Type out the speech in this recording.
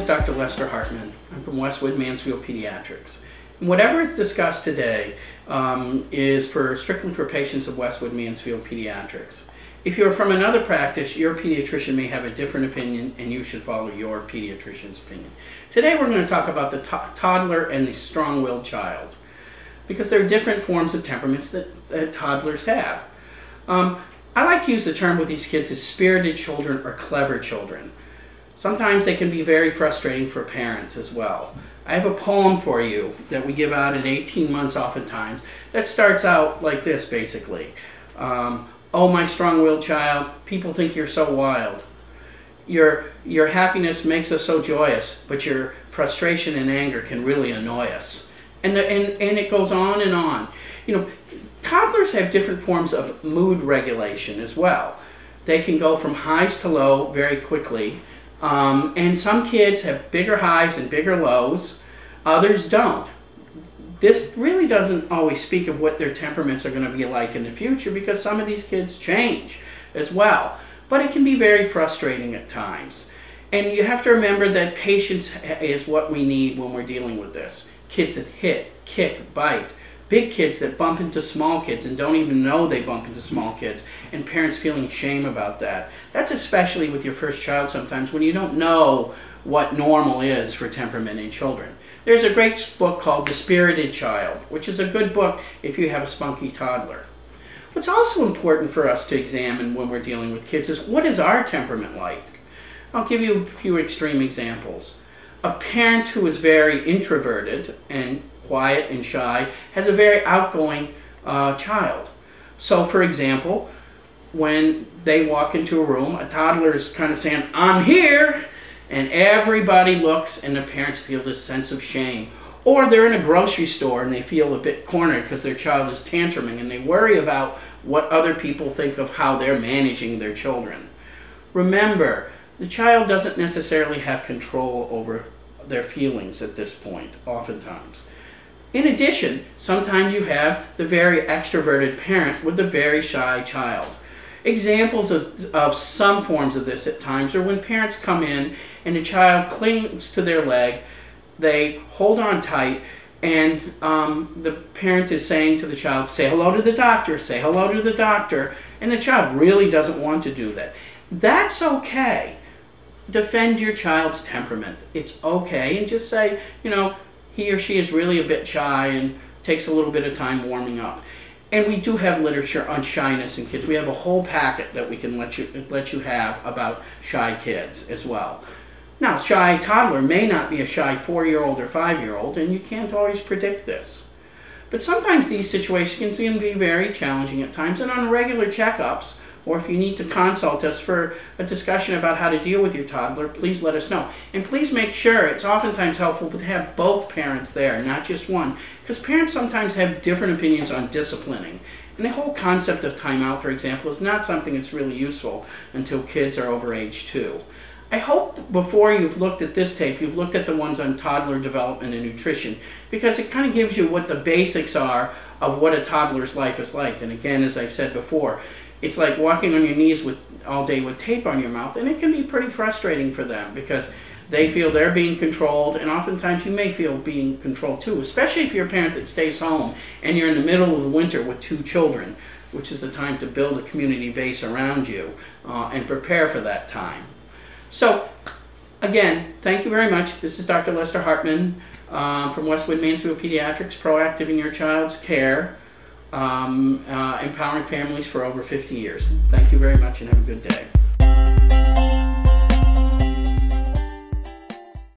Dr. Lester Hartman. I'm from Westwood-Mansfield Pediatrics. And whatever is discussed today is strictly for patients of Westwood-Mansfield Pediatrics. If you're from another practice, your pediatrician may have a different opinion, and you should follow your pediatrician's opinion. Today we're going to talk about the toddler and the strong-willed child, because there are different forms of temperaments that toddlers have. I like to use the term with these kids as spirited children or clever children. Sometimes they can be very frustrating for parents as well. I have a poem for you that we give out at 18 months oftentimes that starts out like this basically. Oh, my strong-willed child, people think you're so wild. Your happiness makes us so joyous, but your frustration and anger can really annoy us. And it goes on and on. You know, toddlers have different forms of mood regulation as well. They can go from highs to low very quickly. And some kids have bigger highs and bigger lows. Others don't. This really doesn't always speak of what their temperaments are going to be like in the future, because some of these kids change as well. But it can be very frustrating at times. And you have to remember that patience is what we need when we're dealing with this. Kids that hit, kick, bite. Big kids that bump into small kids and don't even know they bump into small kids, and parents feeling shame about that. That's especially with your first child sometimes, when you don't know what normal is for temperament in children. There's a great book called The Spirited Child, which is a good book if you have a spunky toddler. What's also important for us to examine when we're dealing with kids is, what is our temperament like? I'll give you a few extreme examples. A parent who is very introverted and quiet and shy has a very outgoing child. So for example, when they walk into a room, a toddler is kind of saying, "I'm here," and everybody looks, and the parents feel this sense of shame. Or they're in a grocery store and they feel a bit cornered because their child is tantruming, and they worry about what other people think of how they're managing their children. Remember, the child doesn't necessarily have control over their feelings at this point, oftentimes. In addition, sometimes you have the very extroverted parent with a very shy child. Examples of some forms of this at times are when parents come in and the child clings to their leg, they hold on tight, and the parent is saying to the child, "Say hello to the doctor, say hello to the doctor," and the child really doesn't want to do that. That's okay. Defend your child's temperament. It's okay, and just say, you know, he or she is really a bit shy and takes a little bit of time warming up. And we do have literature on shyness in kids. We have a whole packet that we can let you have about shy kids as well. Now, shy toddler may not be a shy 4-year-old or 5-year-old, and you can't always predict this. But sometimes these situations can be very challenging at times, and on regular checkups, or if you need to consult us for a discussion about how to deal with your toddler, please let us know. And please make sure, it's oftentimes helpful to have both parents there, not just one, because parents sometimes have different opinions on disciplining. And the whole concept of timeout, for example, is not something that's really useful until kids are over age 2. I hope before you've looked at this tape, you've looked at the ones on toddler development and nutrition, because it kind of gives you what the basics are of what a toddler's life is like. And again, as I've said before, it's like walking on your knees all day with tape on your mouth, and it can be pretty frustrating for them because they feel they're being controlled, and oftentimes you may feel being controlled too, especially if you're a parent that stays home and you're in the middle of the winter with 2 children, which is the time to build a community base around you and prepare for that time. So, again, thank you very much. This is Dr. Lester Hartman from Westwood-Mansfield Pediatrics, proactive in your child's care, empowering families for over 50 years. Thank you very much and have a good day.